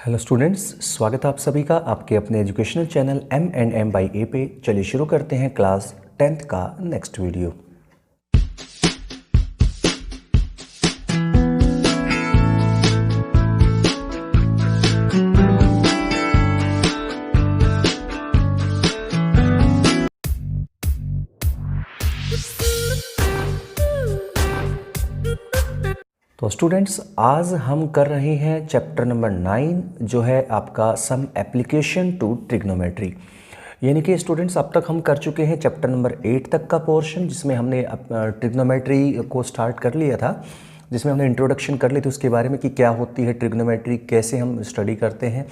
Hello students, स्वागत है आप सभी का आपके अपने एजुकेशनल चैनल M&M बाई ए पे। चलिए शुरू करते हैं क्लास 10th का नेक्स्ट वीडियो। तो स्टूडेंट्स, आज हम कर रहे हैं चैप्टर नंबर 9 जो है आपका सम एप्लीकेशन टू ट्रिग्नोमेट्री। यानी कि स्टूडेंट्स अब तक हम कर चुके हैं चैप्टर नंबर 8 तक का पोर्शन, जिसमें हमने ट्रिग्नोमेट्री को स्टार्ट कर लिया था, जिसमें हमने इंट्रोडक्शन कर ली थी उसके बारे में कि क्या होती है ट्रिग्नोमेट्री, कैसे हम स्टडी करते हैं,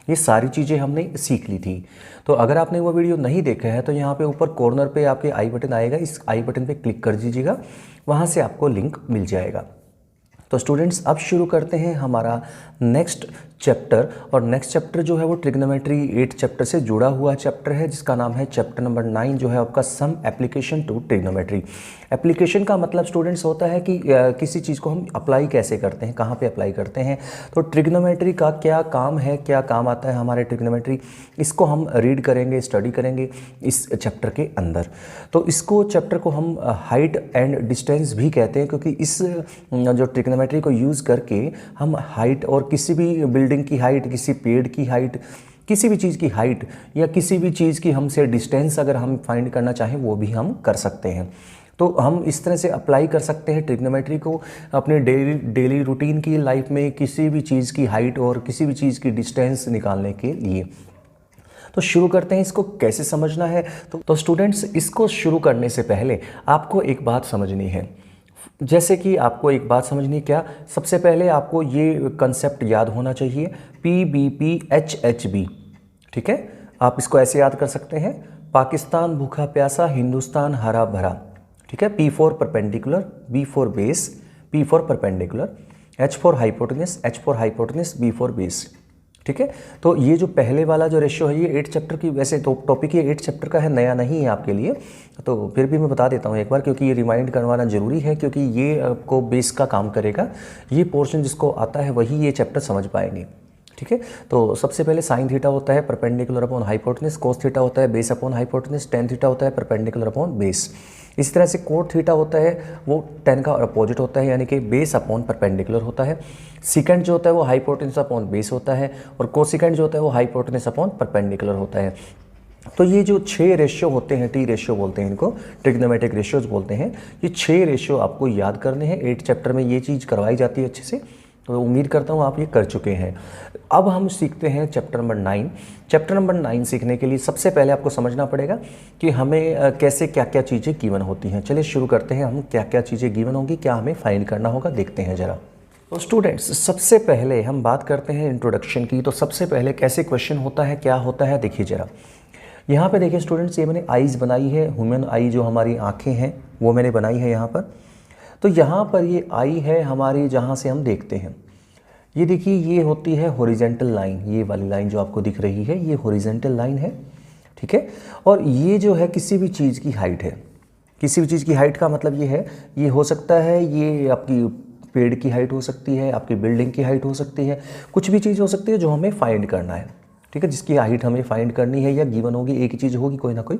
ये सारी चीज़ें हमने सीख ली थी। तो अगर आपने वो वीडियो नहीं देखा है तो यहाँ पे ऊपर कॉर्नर पे आपके आई बटन आएगा, इस आई बटन पे क्लिक कर दीजिएगा, वहाँ से आपको लिंक मिल जाएगा। तो स्टूडेंट्स अब शुरू करते हैं हमारा नेक्स्ट चैप्टर, और नेक्स्ट चैप्टर जो है वो ट्रिग्नोमेट्री 8 चैप्टर से जुड़ा हुआ चैप्टर है, जिसका नाम है चैप्टर नंबर 9 जो है आपका some application to trigonometry. Application का मतलब स्टूडेंट्स होता है कि किसी चीज़ को हम अप्लाई कैसे करते हैं, कहाँ पे अप्लाई करते हैं। तो ट्रिग्नोमेट्री का क्या काम है, क्या काम आता है हमारे ट्रिग्नोमेट्री, इसको हम रीड करेंगे, स्टडी करेंगे इस चैप्टर के अंदर। तो इसको चैप्टर को हम हाइट एंड डिस्टेंस भी कहते हैं, क्योंकि इस जो ट्रिग्नोमेट्री को यूज़ करके हम हाइट और किसी भी बिल्डिंग की हाइट, किसी पेड़ की हाइट, किसी भी चीज़ की हाइट या किसी भी चीज़ की हमसे डिस्टेंस अगर हम फाइंड करना चाहें वो भी हम कर सकते हैं। तो हम इस तरह से अप्लाई कर सकते हैं ट्रिग्नोमेट्री को अपने डेली रूटीन की लाइफ में, किसी भी चीज़ की हाइट और किसी भी चीज़ की डिस्टेंस निकालने के लिए। तो शुरू करते हैं, इसको कैसे समझना है। तो स्टूडेंट्स, इसको शुरू करने से पहले आपको एक बात समझनी है। जैसे कि आपको एक बात समझनी, क्या सबसे पहले आपको ये कंसेप्ट याद होना चाहिए, PBPHHB। ठीक है, आप इसको ऐसे याद कर सकते हैं, पाकिस्तान भूखा प्यासा, हिंदुस्तान हरा भरा। ठीक है, P for perpendicular, B for base, P for perpendicular, H for hypotenuse, B for base. ठीक है, तो ये जो पहले वाला जो रेशियो है ये 8 चैप्टर की, वैसे तो टॉपिक ये 8 चैप्टर का है, नया नहीं है आपके लिए, तो फिर भी मैं बता देता हूँ एक बार, क्योंकि ये रिमाइंड करवाना ज़रूरी है, क्योंकि ये आपको बेस का काम करेगा। ये पोर्शन जिसको आता है वही ये चैप्टर समझ पाएंगे। ठीक है, तो सबसे पहले साइन थीटा होता है perpendicular upon hypotenuse, cos theta होता है base upon hypotenuse, tan theta होता है परपेंडिकुलर अपॉन बेस। इसी तरह से कोट थीटा होता है वो टेन का अपोजिट होता है, यानी कि बेस अपॉन परपेंडिकुलर होता है। सिकेंड जो होता है वो हाइपोटेनस अपॉन बेस होता है, और कोसिकेंड जो होता है वो हाइपोटेनस अपॉन परपेंडिकुलर होता है। तो ये जो 6 रेशियो होते हैं, टी रेशियो बोलते हैं इनको, ट्रिग्नोमेट्रिक रेशियोज बोलते हैं, ये 6 रेशियो आपको याद करने हैं। 8 चैप्टर में ये चीज़ करवाई जाती है अच्छे से, तो उम्मीद करता हूँ आप ये कर चुके हैं। अब हम सीखते हैं चैप्टर नंबर 9। चैप्टर नंबर 9 सीखने के लिए सबसे पहले आपको समझना पड़ेगा कि हमें कैसे क्या क्या चीज़ें गिवन होती हैं। चलिए शुरू करते हैं, हम क्या क्या चीज़ें गिवन होंगी, क्या हमें फाइंड करना होगा, देखते हैं ज़रा। तो स्टूडेंट्स, सबसे पहले हम बात करते हैं इंट्रोडक्शन की। तो सबसे पहले कैसे क्वेश्चन होता है, क्या होता है, देखिए ज़रा। यहाँ पे देखिए स्टूडेंट्स, ये मैंने आईज़ बनाई है, ह्यूमन आई जो हमारी आँखें हैं वो मैंने बनाई है यहाँ पर। तो यहाँ पर ये आई है हमारी, जहाँ से हम देखते हैं। ये देखिए, ये होती है हॉरिजेंटल लाइन, ये वाली लाइन जो आपको दिख रही है ये हॉरिजेंटल लाइन है। ठीक है, और ये जो है किसी भी चीज़ की हाइट है। किसी भी चीज़ की हाइट का मतलब ये है, ये हो सकता है ये आपकी पेड़ की हाइट हो सकती है, आपकी बिल्डिंग की हाइट हो सकती है, कुछ भी चीज़ हो सकती है जो हमें फाइंड करना है। ठीक है, जिसकी हाइट हमें फाइंड करनी है या गिवन होगी, एक ही चीज़ होगी कोई ना कोई।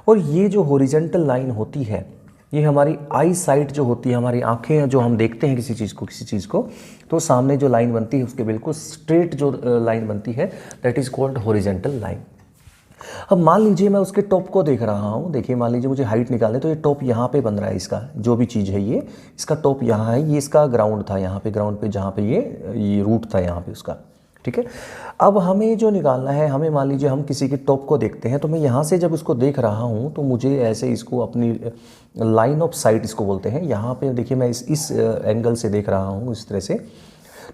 और ये जो हॉरिजेंटल लाइन होती है ये हमारी आई साइट जो होती है, हमारी आंखें हैं, जो हम देखते हैं किसी चीज़ को, तो सामने जो लाइन बनती है उसके बिल्कुल स्ट्रेट जो लाइन बनती है, that is called horizontal line. अब मान लीजिए मैं उसके टॉप को देख रहा हूँ, देखिए मान लीजिए मुझे हाइट निकालने, तो ये टॉप यहाँ पे बन रहा है, इसका जो भी चीज़ है ये, इसका टॉप यहाँ है, ये इसका ग्राउंड था यहाँ पे, ग्राउंड पे जहाँ पे ये रूट था यहाँ पे उसका। ठीक है, अब हमें जो निकालना है, हमें मान लीजिए हम किसी के टॉप को देखते हैं, तो मैं यहाँ से जब उसको देख रहा हूँ तो मुझे ऐसे इसको अपनी लाइन ऑफ साइट इसको बोलते हैं। यहाँ पे देखिए मैं इस एंगल से देख रहा हूँ इस तरह से,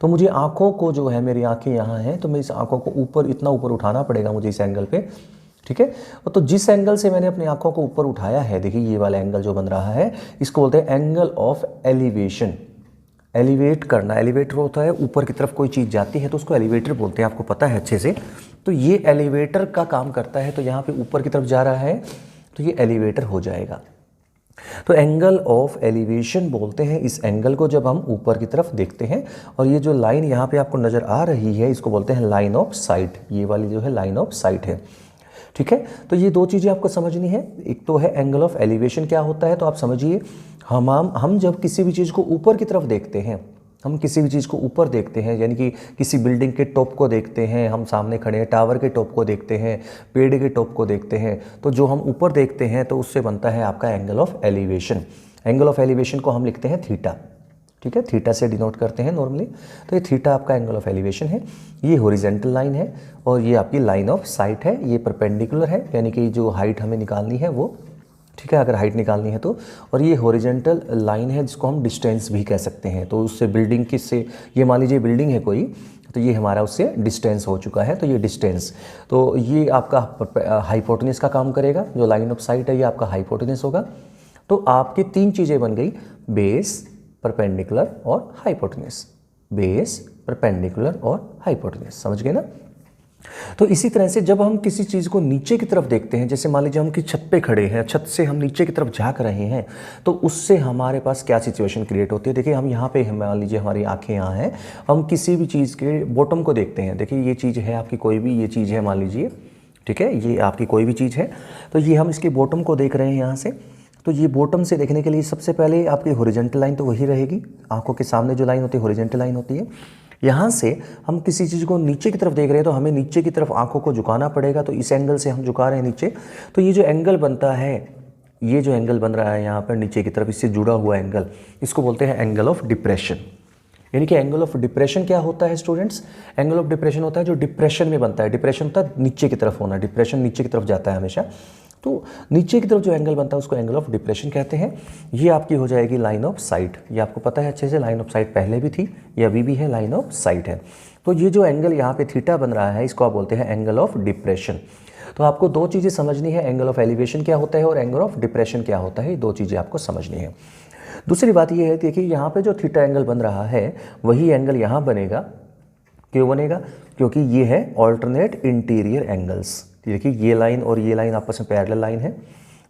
तो मुझे आँखों को जो है, मेरी आँखें यहाँ हैं, तो मैं इस आँखों को ऊपर, इतना ऊपर उठाना पड़ेगा मुझे इस एंगल पे। ठीक है, तो जिस एंगल से मैंने अपनी आँखों को ऊपर उठाया है, देखिए ये वाला एंगल जो बन रहा है, इसको बोलते हैं एंगल ऑफ एलिवेशन। एलिवेट करना, एलिवेटर होता है ऊपर की तरफ कोई चीज़ जाती है तो उसको एलिवेटर बोलते हैं, आपको पता है अच्छे से। तो ये एलिवेटर का काम करता है, तो यहाँ पे ऊपर की तरफ जा रहा है तो ये एलिवेटर हो जाएगा। तो एंगल ऑफ एलिवेशन बोलते हैं इस एंगल को जब हम ऊपर की तरफ देखते हैं। और ये जो लाइन यहाँ पे आपको नज़र आ रही है इसको बोलते हैं लाइन ऑफ साइट। ये वाली जो है लाइन ऑफ साइट है, ठीक है। तो ये दो चीज़ें आपको समझनी है। एक तो है एंगल ऑफ एलिवेशन क्या होता है, तो आप समझिए हम जब किसी भी चीज़ को ऊपर की तरफ देखते हैं, हम किसी भी चीज़ को ऊपर देखते हैं, यानी कि किसी बिल्डिंग के टॉप को देखते हैं, हम सामने खड़े हैं, टावर के टॉप को देखते हैं, पेड़ के टॉप को देखते हैं, तो जो हम ऊपर देखते हैं तो उससे बनता है आपका angle of elevation. Angle of elevation को हम लिखते हैं थीटा, ठीक है, थीटा से डिनोट करते हैं नॉर्मली। तो ये थीटा आपका एंगल ऑफ एलिवेशन है। ये हॉरिजॉन्टल लाइन है और ये आपकी लाइन ऑफ साइट है। ये परपेंडिकुलर है, यानी कि जो हाइट हमें निकालनी है वो, ठीक है, अगर हाइट निकालनी है तो। और ये हॉरिजॉन्टल लाइन है जिसको हम डिस्टेंस भी कह सकते हैं। तो उससे बिल्डिंग किससे, ये मान लीजिए बिल्डिंग है कोई, तो ये हमारा उससे डिस्टेंस हो चुका है, तो ये डिस्टेंस, तो ये आपका हाइपोटेनस का काम करेगा। जो लाइन ऑफ साइट है ये आपका हाइपोटेनस होगा। तो आपकी तीन चीज़ें बन गई, बेस, परपेंडिकुलर और हाइपोटेनस। बेस, परपेंडिकुलर और हाइपोटेनस, समझ गए ना। तो इसी तरह से जब हम किसी चीज़ को नीचे की तरफ देखते हैं, जैसे मान लीजिए हम किसी छत पे खड़े हैं, छत से हम नीचे की तरफ झांक रहे हैं, तो उससे हमारे पास क्या सिचुएशन क्रिएट होती है। देखिए हम यहाँ पे, मान लीजिए हमारी आंखें यहाँ हैं, हम किसी भी चीज़ के बॉटम को देखते हैं। देखिए ये चीज़ है आपकी, कोई भी ये चीज़ है मान लीजिए, ठीक है, ये आपकी कोई भी चीज़ है, तो ये हम इसके बॉटम को देख रहे हैं यहाँ से। तो ये बॉटम से देखने के लिए सबसे पहले आपकी हॉरिजॉन्टल लाइन तो वही रहेगी, आंखों के सामने जो लाइन होती है हॉरिजॉन्टल लाइन होती है। यहाँ से हम किसी चीज़ को नीचे की तरफ देख रहे हैं तो हमें नीचे की तरफ आंखों को झुकाना पड़ेगा। तो इस एंगल से हम झुका रहे हैं नीचे, तो ये जो एंगल बनता है, ये जो एंगल बन रहा है यहाँ पर नीचे की तरफ, इससे जुड़ा हुआ एंगल, इसको बोलते हैं एंगल ऑफ डिप्रेशन। यानी कि एंगल ऑफ डिप्रेशन क्या होता है स्टूडेंट्स, एंगल ऑफ डिप्रेशन होता है जो डिप्रेशन में बनता है। डिप्रेशन होता है नीचे की तरफ होना, डिप्रेशन नीचे की तरफ जाता है हमेशा। तो नीचे की तरफ जो एंगल बनता है उसको एंगल ऑफ डिप्रेशन कहते हैं। ये आपकी हो जाएगी लाइन ऑफ साइट। ये आपको पता है अच्छे से, लाइन ऑफ साइट पहले भी थी, ये अभी भी है, लाइन ऑफ साइट है। तो ये जो एंगल यहाँ पे थीटा बन रहा है इसको आप बोलते हैं एंगल ऑफ डिप्रेशन। तो आपको दो चीज़ें समझनी है, एंगल ऑफ एलिवेशन क्या होता है और एंगल ऑफ डिप्रेशन क्या होता है, ये दो चीज़ें आपको समझनी है। दूसरी बात ये है, देखिए यहाँ पे जो थीटा एंगल बन रहा है वही एंगल यहाँ बनेगा। क्यों बनेगा, क्योंकि ये है ऑल्टरनेट इंटीरियर एंगल्स। देखिए ये लाइन और ये लाइन आपस में पैरेलल लाइन है,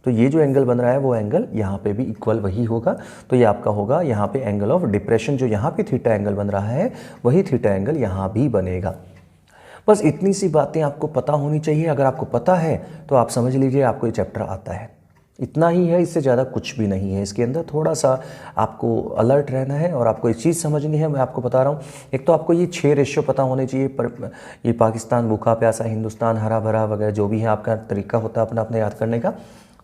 तो ये जो एंगल बन रहा है वो एंगल यहाँ पे भी इक्वल वही होगा। तो ये आपका होगा यहाँ पे एंगल ऑफ डिप्रेशन। जो यहाँ पे थीटा एंगल बन रहा है वही थीटा एंगल यहाँ भी बनेगा। बस इतनी सी बातें आपको पता होनी चाहिए। अगर आपको पता है तो आप समझ लीजिए आपको ये चैप्टर आता है। इतना ही है, इससे ज़्यादा कुछ भी नहीं है। इसके अंदर थोड़ा सा आपको अलर्ट रहना है और आपको एक चीज़ समझनी है। मैं आपको बता रहा हूँ, एक तो आपको ये 6 रेशियो पता होने चाहिए, पर ये पाकिस्तान भूखा प्यासा, हिंदुस्तान हरा भरा वगैरह जो भी है आपका तरीका होता है अपना अपना याद करने का,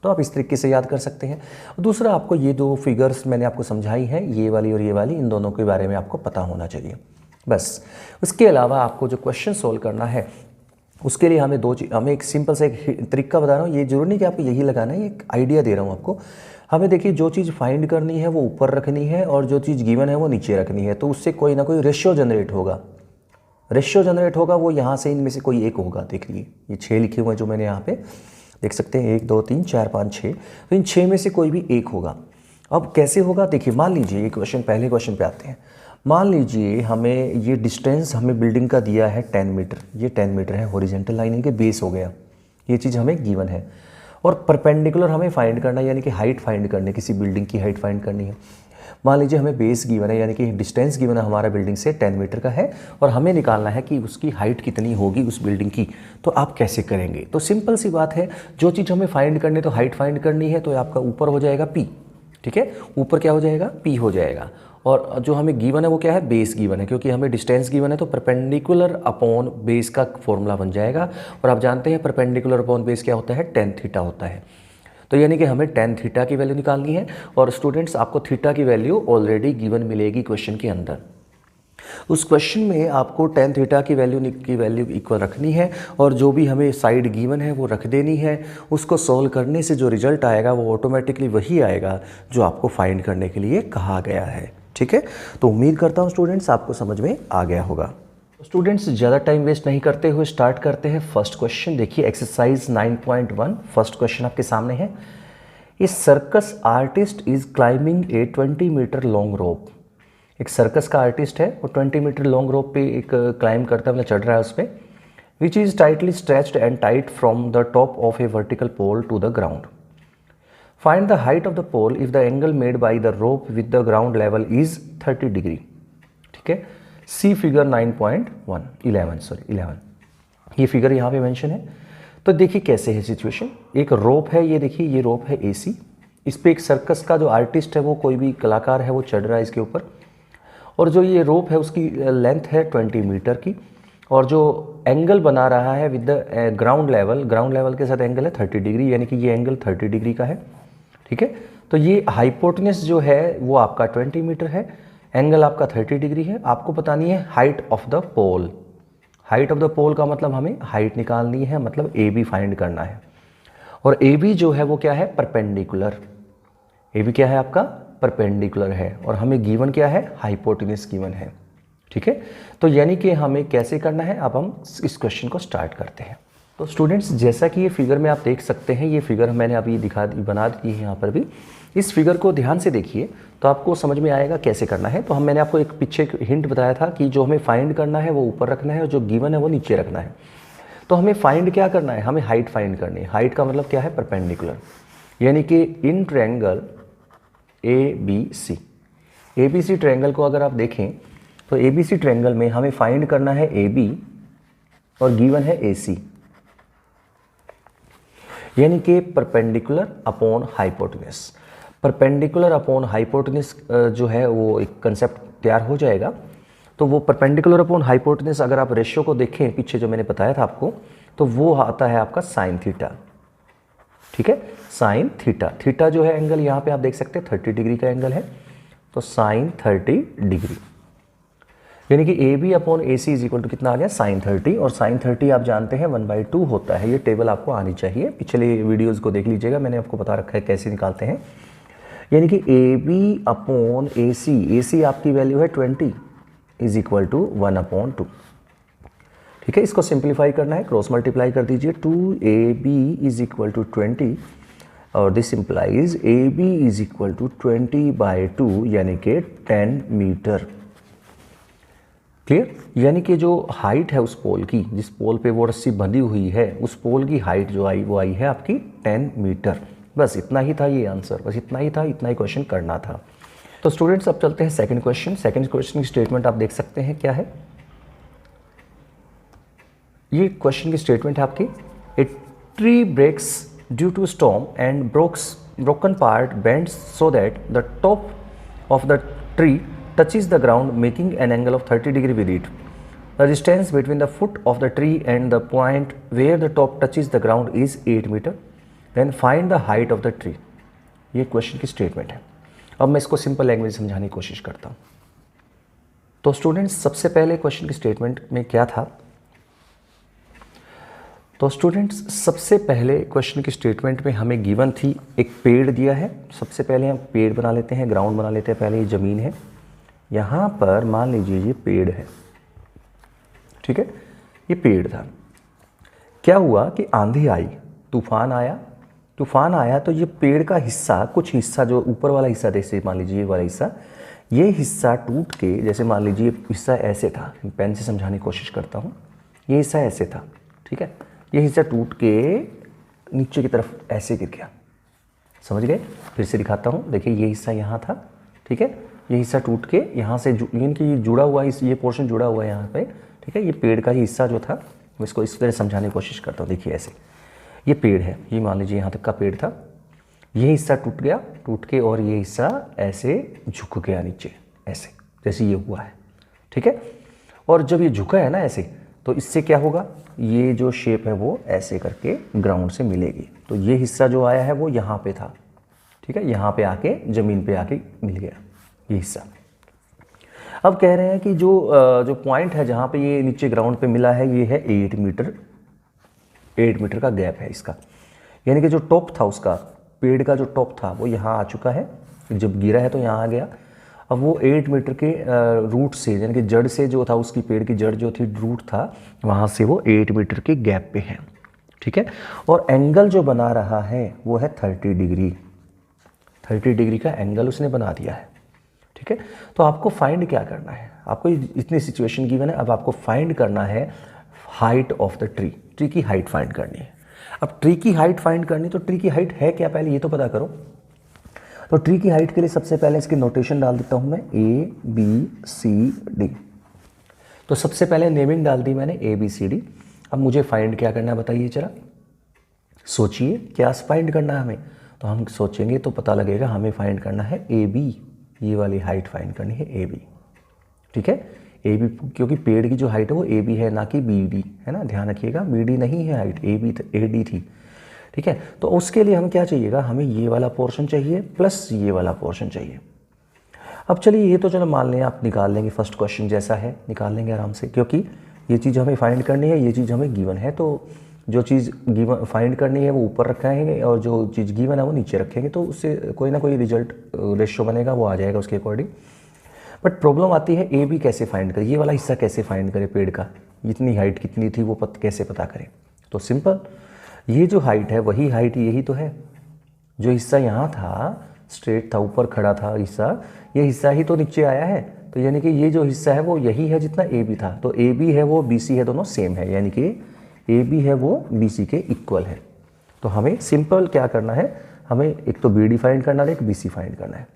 तो आप इस तरीके से याद कर सकते हैं। दूसरा, आपको ये दो फिगर्स मैंने आपको समझाई हैं, ये वाली और ये वाली, इन दोनों के बारे में आपको पता होना चाहिए बस। उसके अलावा आपको जो क्वेश्चन सोल्व करना है उसके लिए हमें एक सिंपल सा एक तरीका बता रहा हूँ। ये जरूरी नहीं कि आपको यही लगाना है, एक आइडिया दे रहा हूँ आपको। हमें देखिए जो चीज़ फाइंड करनी है वो ऊपर रखनी है और जो चीज़ गिवन है वो नीचे रखनी है। तो उससे कोई ना कोई रेशियो जनरेट होगा। रेशियो जनरेट होगा वो यहाँ से इनमें से कोई एक होगा। देखिए ये 6 लिखे हुए हैं जो मैंने यहाँ पे देख सकते हैं, 1 2 3 4 5 6, तो इन 6 में से कोई भी एक होगा। अब कैसे होगा, देखिए मान लीजिए ये क्वेश्चन, पहले क्वेश्चन पे आते हैं। मान लीजिए हमें ये डिस्टेंस हमें बिल्डिंग का दिया है 10 मीटर, ये 10 मीटर है, हॉरिजॉन्टल लाइन के बेस हो गया, ये चीज़ हमें गिवन है। और परपेंडिकुलर हमें फाइंड करना है, यानी कि हाइट फाइंड करनी है, किसी बिल्डिंग की हाइट फाइंड करनी है। मान लीजिए हमें बेस गिवन है, यानी कि डिस्टेंस गिवन है हमारा बिल्डिंग से 10 मीटर का है और हमें निकालना है कि उसकी हाइट कितनी होगी उस बिल्डिंग की। तो आप कैसे करेंगे, तो सिंपल सी बात है, जो चीज़ हमें फाइंड करनी है तो हाइट फाइंड करनी है, तो आपका ऊपर हो जाएगा P, ठीक है, ऊपर क्या हो जाएगा, P हो जाएगा। और जो हमें गिवन है वो क्या है, बेस गिवन है, क्योंकि हमें डिस्टेंस गिवन है तो परपेंडिकुलर अपॉन बेस का फॉर्मूला बन जाएगा। और आप जानते हैं परपेंडिकुलर अपॉन बेस क्या होता है, tan थीटा होता है। तो यानी कि हमें tan थीटा की वैल्यू निकालनी है। और स्टूडेंट्स आपको थीटा की वैल्यू ऑलरेडी गिवन मिलेगी क्वेश्चन के अंदर। उस क्वेश्चन में आपको tan थीटा की वैल्यू इक्वल रखनी है और जो भी हमें साइड गिवन है वो रख देनी है। उसको सॉल्व करने से जो रिजल्ट आएगा वो ऑटोमेटिकली वही आएगा जो आपको फाइंड करने के लिए कहा गया है, ठीक है। तो उम्मीद करता हूँ स्टूडेंट्स आपको समझ में आ गया होगा। स्टूडेंट्स ज़्यादा टाइम वेस्ट नहीं करते हुए स्टार्ट करते हैं फर्स्ट क्वेश्चन। देखिए एक्सरसाइज 9.1 फर्स्ट क्वेश्चन आपके सामने है। A circus artist is climbing a 20 metre long rope. एक सर्कस का आर्टिस्ट है, वो 20 मीटर लॉन्ग रोप पे एक क्लाइंब करता है, मतलब चढ़ रहा है उस पर, which is tightly stretched and tight from the top of a vertical pole to the ground. Find the height of the pole if the angle made by the rope with the ground level is 30 degree. ठीक है, सी figure 11 ये figure यहाँ पे mention है। तो देखिए कैसे है सिचुएशन, एक रोप है, ये देखिए ये रोप है एसी, इस पे एक सर्कस का जो आर्टिस्ट है वो कोई भी कलाकार है वो चढ़ रहा है इसके ऊपर, और जो ये रोप है उसकी लेंथ है 20 मीटर की, और जो एंगल बना रहा है विद द ग्राउंड लेवल के साथ एंगल है 30 डिग्री, यानी कि ये एंगल 30 डिग्री का है। ठीक है, तो ये हाइपोटेनस जो है वो आपका 20 मीटर है, एंगल आपका 30 डिग्री है। आपको बतानी है height of the pole. Height of the pole का मतलब हमें हाइट निकालनी है, मतलब ए बी फाइंड करना है, और ए बी जो है वो क्या है, परपेंडिकुलर। ए बी क्या है आपका, परपेंडिकुलर है, और हमें गिवन क्या है, हाइपोटेनस गिवन है। ठीक है, तो यानी कि हमें कैसे करना है, अब हम इस क्वेश्चन को स्टार्ट करते हैं। तो स्टूडेंट्स जैसा कि ये फिगर में आप देख सकते हैं, ये फिगर मैंने अभी बना दी है यहाँ पर भी। इस फिगर को ध्यान से देखिए तो आपको समझ में आएगा कैसे करना है। तो मैंने आपको एक पीछे हिंट बताया था कि जो हमें फाइंड करना है वो ऊपर रखना है और जो गिवन है वो नीचे रखना है। तो हमें फाइंड क्या करना है, हमें हाइट फाइंड करनी है। हाइट का मतलब क्या है, परपेंडिकुलर, यानी कि इन ट्रायंगल ABC ट्रायंगल को अगर आप देखें तो ABC ट्रायंगल में हमें फाइंड करना है AB और गिवन है AC, यानी कि perpendicular upon hypotenuse. Perpendicular upon hypotenuse जो है वो एक कंसेप्ट तैयार हो जाएगा। तो वो परपेंडिकुलर अपॉन हाइपोटेनस अगर आप रेशियो को देखें पीछे जो मैंने बताया था आपको, तो वो आता है आपका साइन थीटा। ठीक है, साइन थीटा। थीटा जो है एंगल यहाँ पे आप देख सकते हैं 30 डिग्री का एंगल है, तो साइन 30 डिग्री, यानी कि A B upon A C is equal to कितना आ गया, साइन 30। और साइन 30 आप जानते हैं 1/2 होता है। ये टेबल आपको आनी चाहिए, पिछले वीडियोस को देख लीजिएगा, मैंने आपको बता रखा है कैसे निकालते हैं। यानी कि ए बी अपॉन ए सी आपकी वैल्यू है 20 इज इक्वल टू 1/2। ठीक है, इसको सिंप्लीफाई करना है, क्रॉस मल्टीप्लाई कर दीजिए, 2AB इज इक्वल टू 20, और this implies AB is equal to 20/2 यानी कि 10 मीटर। क्लियर, यानी कि जो हाइट है उस पोल की, जिस पोल पे वो रस्सी बंधी हुई है, उस पोल की हाइट जो आई वो आई है आपकी 10 मीटर। बस इतना ही था ये आंसर, बस इतना ही था, इतना ही क्वेश्चन करना था। तो स्टूडेंट्स अब चलते हैं सेकंड क्वेश्चन। सेकंड क्वेश्चन की स्टेटमेंट आप देख सकते हैं क्या है। ये क्वेश्चन की स्टेटमेंट है आपकी, a tree breaks due to storm and broken part bends so that the top of the tree touches the ground making an angle of 30 degree with it. The distance between the foot of the tree and the point where the top touches the ground is 8 meter. Then find the height of the tree. ये question की statement है। अब मैं इसको simple language समझाने की कोशिश करता हूँ। तो स्टूडेंट्स सबसे पहले क्वेश्चन की स्टेटमेंट में क्या था, तो स्टूडेंट्स सबसे पहले क्वेश्चन की स्टेटमेंट में हमें गिवन थी, एक पेड़ दिया है। सबसे पहले हम पेड़ बना लेते हैं, ग्राउंड बना लेते हैं। पहले ये ज़मीन है, यहाँ पर मान लीजिए ये पेड़ है। ठीक है, ये पेड़ था। क्या हुआ कि आंधी आई, तूफान आया तो ये पेड़ का हिस्सा, कुछ हिस्सा जो ऊपर वाला हिस्सा, जैसे मान लीजिए ये वाला हिस्सा, ये हिस्सा टूट के, जैसे मान लीजिए हिस्सा ऐसे था, पेन से समझाने की कोशिश करता हूँ। ये हिस्सा ऐसे था, ठीक है, ये हिस्सा टूट के नीचे की तरफ ऐसे गिर गया। समझ गए, फिर से दिखाता हूँ। देखिए ये हिस्सा यहाँ था, ठीक है, ये हिस्सा टूट के यहाँ से यानी कि ये जुड़ा हुआ, ये पोर्शन जुड़ा हुआ है यहाँ पे। ठीक है, ये पेड़ का ही हिस्सा जो था, मैं इसको इस तरह समझाने की कोशिश करता हूँ। देखिए ऐसे ये पेड़ है, ये मान लीजिए यहाँ तक का पेड़ था, ये हिस्सा टूट गया, टूट के और ये हिस्सा ऐसे झुक गया नीचे, ऐसे जैसे ये हुआ है। ठीक है, और जब ये झुका है ना ऐसे, तो इससे क्या होगा, ये जो शेप है वो ऐसे करके ग्राउंड से मिलेगी। तो ये हिस्सा जो आया है वो यहाँ पे था। ठीक है, यहाँ पे आके ज़मीन पे आके मिल गया ये हिस्सा। अब कह रहे हैं कि जो पॉइंट है जहाँ पे ये नीचे ग्राउंड पे मिला है, ये है 8 मीटर का गैप है इसका। यानी कि जो टॉप था उसका, पेड़ का जो टॉप था वो यहाँ आ चुका है, जब गिरा है तो यहाँ आ गया। अब वो 8 मीटर के रूट से, यानी कि जड़ से जो था, उसकी पेड़ की जड़ जो थी, रूट था, वहाँ से वो 8 मीटर के गैप पे है। ठीक है, और एंगल जो बना रहा है वो है 30 डिग्री। 30 डिग्री का एंगल उसने बना दिया है। ठीक है, तो आपको फाइंड क्या करना है, आपको इतनी सिचुएशन गिवन है, अब आपको फाइंड करना है height of the tree. Tree की हाइट फाइंड करनी है। अब ट्री की हाइट फाइंड करनी, तो ट्री की हाइट है क्या पहले ये तो पता करो। तो ट्री की हाइट के लिए सबसे पहले इसकी नोटेशन डाल देता हूँ मैं ABCD। तो सबसे पहले नेमिंग डाल दी मैंने ABCD। अब मुझे फाइंड क्या करना है बताइए जरा, सोचिए क्या फाइंड करना है हमें। तो हम सोचेंगे तो पता लगेगा हमें फाइंड करना है AB, ये वाली हाइट फाइंड करनी है AB, ठीक है। AB क्योंकि पेड़ की जो हाइट है वो AB है ना कि BD, है ना, ध्यान रखिएगा, BD नहीं है हाइट, AD थी, ठीक है। तो उसके लिए हमें क्या चाहिएगा, हमें ये वाला पोर्शन चाहिए प्लस ये वाला पोर्शन चाहिए। अब चलिए ये तो चलो मान लें आप निकाल लेंगे, फर्स्ट क्वेश्चन जैसा है निकाल लेंगे आराम से, क्योंकि ये चीज़ हमें फाइंड करनी है, ये चीज़ हमें गिवन है। तो जो चीज़ गिवन फाइंड करनी है वो ऊपर रखेंगे और जो चीज़ गिवन है वो नीचे रखेंगे, तो उससे कोई ना कोई रिजल्ट रेशियो बनेगा, वो आ जाएगा उसके अकॉर्डिंग। बट प्रॉब्लम आती है AB कैसे फाइंड करें, ये वाला हिस्सा कैसे फाइंड करें पेड़ का, इतनी हाइट कितनी थी वो कैसे पता करें। तो सिंपल, ये जो हाइट है वही हाइट यही तो है, जो हिस्सा यहाँ था स्ट्रेट था ऊपर खड़ा था हिस्सा, ये हिस्सा ही तो नीचे आया है। तो यानी कि ये जो हिस्सा है वो यही है जितना AB था। तो AB है वो BC है, दोनों सेम है, यानी कि AB है वो BC के इक्वल है। तो हमें सिंपल क्या करना है, हमें एक तो BD फाइंड करना है, एक BC फाइंड करना है।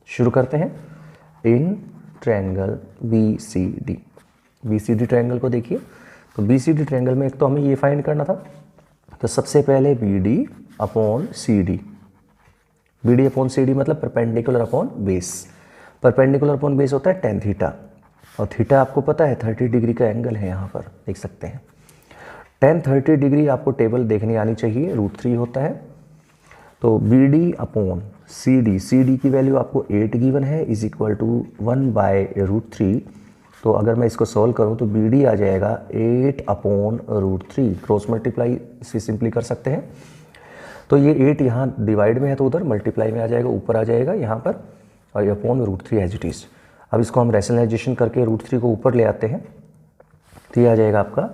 शुरू करते हैं। इन ट्रायंगल BCD ट्रायंगल को देखिए। तो BCD ट्रायंगल में एक तो हमें ये फाइंड करना था, तो सबसे पहले BD upon CD, BD upon CD मतलब perpendicular upon base. Perpendicular upon base होता है tan थीटा, और थीटा आपको पता है 30 डिग्री का एंगल है, यहाँ पर देख सकते हैं। tan 30 डिग्री आपको टेबल देखने आनी चाहिए, √3 होता है। तो BD अपॉन CD की वैल्यू आपको 8 गिवन है, इज इक्वल टू 1/√3। तो अगर मैं इसको सॉल्व करूँ तो BD आ जाएगा 8 अपॉन √3, क्रॉस मल्टीप्लाई से सिंपली कर सकते हैं। तो ये 8 यहाँ डिवाइड में है तो उधर मल्टीप्लाई में आ जाएगा, ऊपर आ जाएगा यहाँ पर, और ये अपॉन √3 एज इट इज़। अब इसको हम रैशनलाइजेशन करके √3 को ऊपर ले आते हैं, तो ये आ जाएगा आपका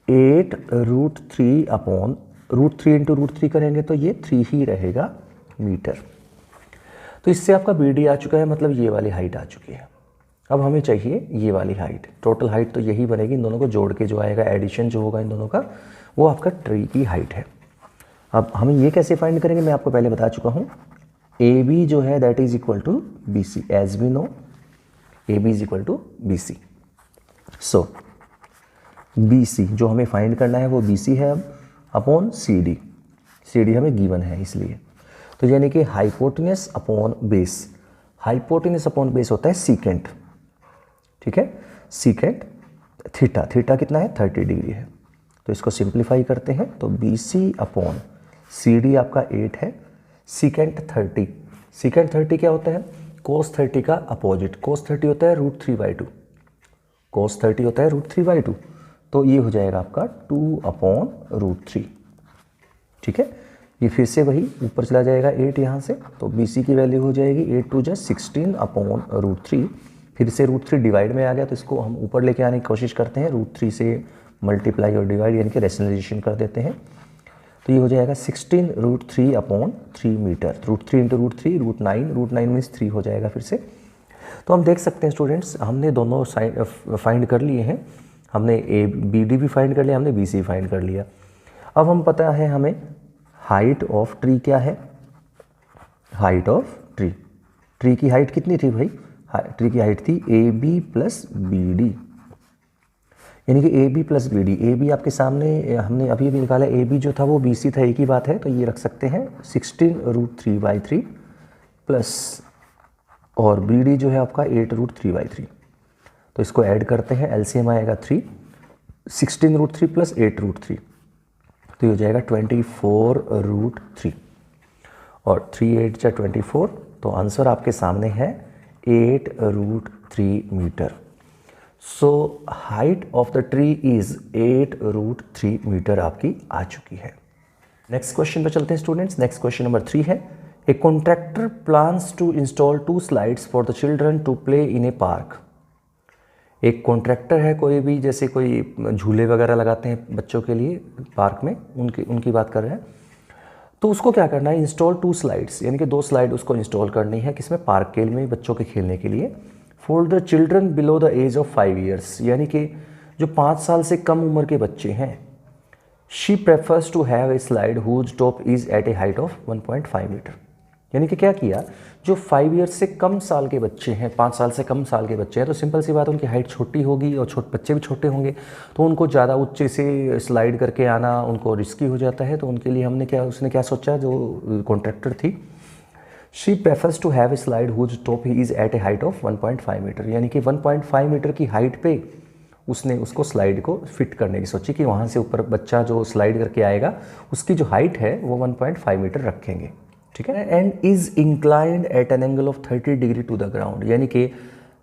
8√3 अपॉन √3 इंटू √3 करेंगे तो ये 3 ही रहेगा मीटर। तो इससे आपका BD आ चुका है, मतलब ये वाली हाइट आ चुकी है। अब हमें चाहिए ये वाली हाइट, टोटल हाइट तो यही बनेगी, इन दोनों को जोड़ के जो आएगा, एडिशन जो होगा इन दोनों का, वो आपका ट्री की हाइट है। अब हम ये कैसे फाइंड करेंगे, मैं आपको पहले बता चुका हूँ। AB जो है that is equal to BC, as we know AB is equal to BC। So BC जो हमें फाइंड करना है वो BC है अब, अपॉन CD हमें गिवन है इसलिए। तो यानी कि hypotenuse upon base, hypotenuse upon base होता है सीकेंट, ठीक है, सीकेंट थीटा कितना है 30 डिग्री है। तो इसको सिंप्लीफाई करते हैं, तो BC अपॉन CD आपका 8 है, सीकेंट 30 क्या होता है, कोस 30 का अपोजिट, कोस 30 होता है √3/2, कोस 30 होता है √3/2। तो ये हो जाएगा आपका 2 अपॉन √3, ठीक है। ये फिर से वही ऊपर चला जाएगा 8 यहाँ से, तो BC की वैल्यू हो जाएगी 8 2 16 अपॉन √3। फिर से √3 डिवाइड में आ गया, तो इसको हम ऊपर लेके आने की कोशिश करते हैं, √3 से मल्टीप्लाई और डिवाइड यानी कि रैशनलाइजेशन कर देते हैं। तो ये हो जाएगा 16 √3 अपॉन 3 मीटर, √3 इंटू √3 √9 मीन्स 3 हो जाएगा फिर से। तो हम देख सकते हैं स्टूडेंट्स, हमने दोनों फाइंड कर लिए हैं, हमने BD भी फाइंड कर लिया, हमने BC फाइंड कर लिया। अब हम पता है हमें हाइट ऑफ ट्री क्या है, हाइट ऑफ ट्री की हाइट कितनी थी भाई, ट्री की हाइट थी AB प्लस BD, यानी कि AB प्लस BD। AB आपके सामने हमने अभी भी निकाला, AB जो था वो BC था, एक ही बात है, तो ये रख सकते हैं 16 √3/3 प्लस, और BD जो है आपका 8 √3/3। तो इसको ऐड करते हैं, LCM आएगा 3, 16 √3 प्लस 8 √3, तो ये हो जाएगा 24 √3, और 3 8 जा 24, तो आंसर आपके सामने है 8 √3 metre. So height of the tree is 8 √3 metre आपकी आ चुकी है। नेक्स्ट क्वेश्चन पे चलते हैं स्टूडेंट्स। नेक्स्ट क्वेश्चन नंबर 3 है, a contractor plans to install 2 slides for the children to play in a park. एक कॉन्ट्रैक्टर है कोई भी, जैसे कोई झूले वगैरह लगाते हैं बच्चों के लिए पार्क में, उनकी बात कर रहे हैं। तो उसको क्या करना है, इंस्टॉल 2 स्लाइड्स, यानी कि 2 स्लाइड उसको इंस्टॉल करनी है, किसमें, पार्क के में, बच्चों के खेलने के लिए, for the children below the age of 5 years, यानी कि जो 5 साल से कम उम्र के बच्चे हैं, she prefers to have a slide whose top is at a height of 1.5 metre. यानी कि क्या किया, जो 5 ईयर्स से कम साल के बच्चे हैं, 5 साल से कम साल के बच्चे हैं, तो सिंपल सी बात है उनकी हाइट छोटी होगी और बच्चे भी छोटे होंगे, तो उनको ज़्यादा ऊंचे से स्लाइड करके आना उनको रिस्की हो जाता है। तो उनके लिए उसने क्या सोचा, जो कॉन्ट्रैक्टर थी, she prefers to have a slide whose top is at a height of 1.5 metre. यानी कि 1.5 मीटर की हाइट पे उसने उसको स्लाइड को फिट करने की सोची कि वहाँ से ऊपर बच्चा जो स्लाइड करके आएगा उसकी जो हाइट है वो 1.5 मीटर रखेंगे, ठीक है। And is inclined at an angle of 30 degree to the ground. यानी कि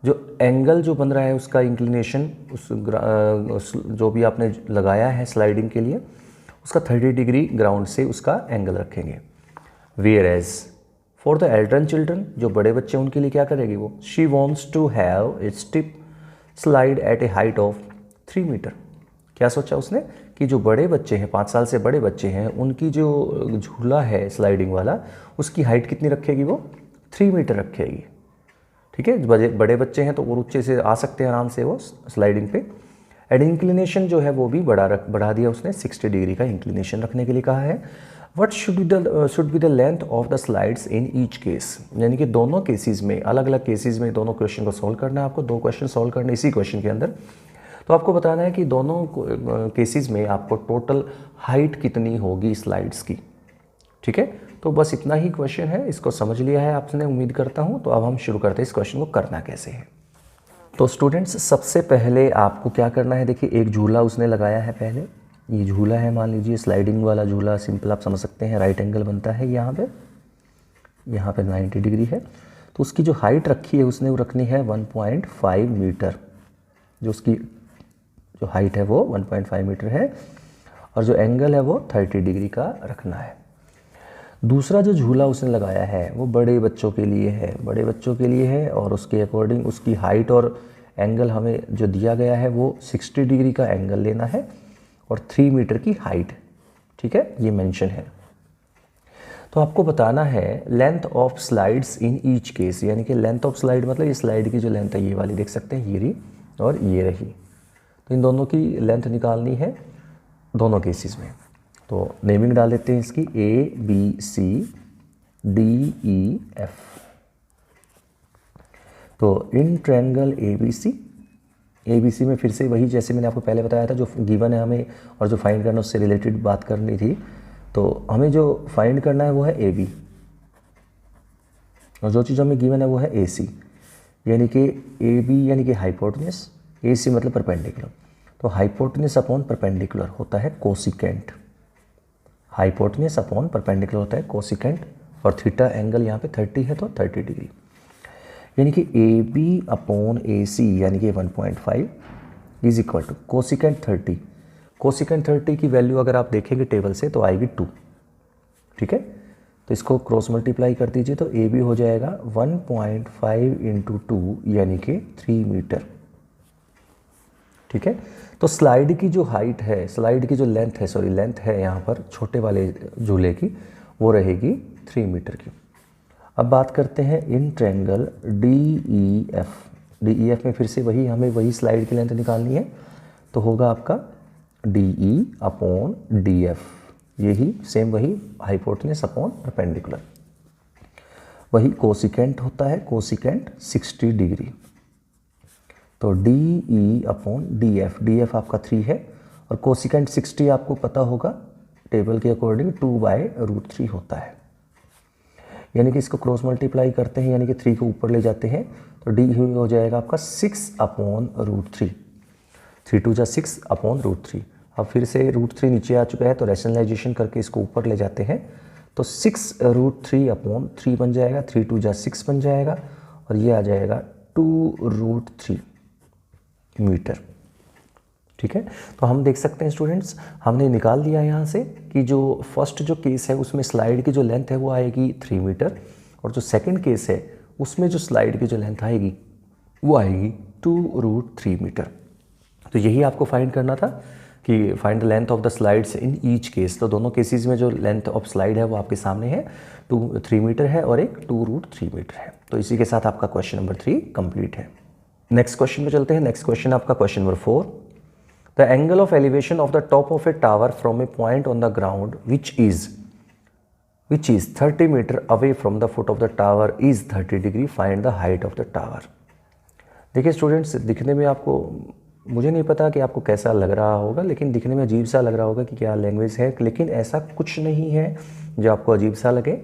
जो एंगल जो बन रहा है उसका इंक्लिनेशन जो भी आपने लगाया है स्लाइडिंग के लिए उसका 30 डिग्री ग्राउंड से उसका एंगल रखेंगे। Whereas for the elder children, जो बड़े बच्चे उनके लिए क्या करेगी वो, she wants to have a steep slide at a height of 3 metre. क्या सोचा उसने कि जो बड़े बच्चे हैं, 5 साल से बड़े बच्चे हैं, उनकी जो झूला है स्लाइडिंग वाला उसकी हाइट कितनी रखेगी वो, 3 मीटर रखेगी, ठीक है। बड़े बच्चे हैं तो और ऊंचे से आ सकते हैं आराम से वो स्लाइडिंग पे। एंड इंक्लिनेशन जो है वो भी बढ़ा दिया उसने, 60 डिग्री का इंक्लिनेशन रखने के लिए कहा है। What should be the length of the slides in each case. यानी कि दोनों केसेस में, अलग अलग केसेस में दोनों क्वेश्चन को सॉल्व करना है आपको, 2 क्वेश्चन सॉल्व करने इसी क्वेश्चन के अंदर। तो आपको बताना है कि दोनों केसेस में आपको टोटल हाइट कितनी होगी स्लाइड्स की, ठीक है। तो बस इतना ही क्वेश्चन है, इसको समझ लिया है आपने, उम्मीद करता हूँ। तो अब हम शुरू करते हैं इस क्वेश्चन को करना कैसे है। तो स्टूडेंट्स सबसे पहले आपको क्या करना है, देखिए एक झूला उसने लगाया है। पहले ये झूला है, मान लीजिए स्लाइडिंग वाला झूला, सिंपल आप समझ सकते हैं, राइट एंगल बनता है यहाँ पे 90 डिग्री है। तो उसकी जो हाइट रखी है उसने वो रखनी है 1.5 मीटर। जो उसकी जो हाइट है वो 1.5 मीटर है और जो एंगल है वो 30 डिग्री का रखना है। दूसरा जो झूला उसने लगाया है वो बड़े बच्चों के लिए है, और उसके अकॉर्डिंग उसकी हाइट और एंगल हमें जो दिया गया है वो 60 डिग्री का एंगल लेना है और 3 मीटर की हाइट, ठीक है, ये मेंशन है। तो आपको बताना है length of slides in each case. यानी कि लेंथ ऑफ स्लाइड मतलब ये स्लाइड की जो लेंथ है ये वाली देख सकते हैं, ये रही और ये रही। तो इन दोनों की लेंथ निकालनी है दोनों केसेस में। तो नेमिंग डाल देते हैं इसकी, ABCDEF। तो इन ट्रायंगल ABC में फिर से वही, जैसे मैंने आपको पहले बताया था, जो गिवन है हमें और जो फाइंड करना उससे रिलेटेड बात करनी थी। तो हमें जो फाइंड करना है वो है AB और जो चीज़ हमें गिवन है वो है AC। यानी कि AB यानी कि हाइपोटेनस, AC मतलब परपेंडिकुलर। तो हाइपोटेनस अपॉन परपेंडिकुलर होता है कोसिकेंट, हाइपोटेनस अपॉन परपेंडिकुलर होता है कोसिकेंट। और थीटा एंगल यहाँ पे 30 है तो 30 डिग्री। यानी कि AB अपॉन AC यानी कि 1.5 is equal to cosecant 30। Cosecant 30 की वैल्यू अगर आप देखेंगे टेबल से तो आएगी 2, ठीक है। तो इसको क्रॉस मल्टीप्लाई कर दीजिए तो AB हो जाएगा 1.5 इंटू 2 यानी कि 3 मीटर, ठीक है। तो स्लाइड की जो हाइट है, स्लाइड की जो लेंथ है यहाँ पर छोटे वाले झूले की, वो रहेगी 3 मीटर की। अब बात करते हैं इन ट्रायंगल DEF में फिर से हमें वही स्लाइड की लेंथ निकालनी है। तो होगा आपका DE अपॉन DF, यही सेम वही हाइपोटेनस अपॉन परपेंडिकुलर। वही कोसिकेंट होता है, कोसिकेंट 60 डिग्री। तो DE अपॉन DF आपका 3 है और कोसिकेंट 60 आपको पता होगा टेबल के अकॉर्डिंग 2/√3 होता है। यानी कि इसको क्रॉस मल्टीप्लाई करते हैं, यानी कि 3 को ऊपर ले जाते हैं तो D हो जाएगा आपका 6/√3। 3 2 जा 6 अपॉन √3। अब फिर से √3 नीचे आ चुका है तो रैशनलाइजेशन करके इसको ऊपर ले जाते हैं तो 6√3 अपॉन 3 बन जाएगा, 3 2 जा 6 बन जाएगा और ये आ जाएगा 2√3 मीटर, ठीक है। तो हम देख सकते हैं स्टूडेंट्स, हमने निकाल दिया यहाँ से कि जो फर्स्ट जो केस है उसमें स्लाइड की जो लेंथ है वो आएगी 3 मीटर और जो सेकंड केस है उसमें जो स्लाइड की जो लेंथ आएगी वो आएगी 2√3 मीटर। तो यही आपको फाइंड करना था कि find the length of the slides in each case. तो दोनों केसेस में जो लेंथ ऑफ स्लाइड है वो आपके सामने है, 3 मीटर है और एक 2√3 मीटर है। तो इसी के साथ आपका क्वेश्चन नंबर 3 कंप्लीट है। नेक्स्ट क्वेश्चन पे चलते हैं। नेक्स्ट क्वेश्चन आपका question number 4। The angle of elevation of the top of a tower from a point on the ground which is 30 metre away from the foot of the tower is 30 degree, find the height of the tower. देखिए students, दिखने में आपको, मुझे नहीं पता कि आपको कैसा लग रहा होगा, लेकिन दिखने में अजीब सा लग रहा होगा कि क्या लैंग्वेज है, लेकिन ऐसा कुछ नहीं है जो आपको अजीब सा लगे।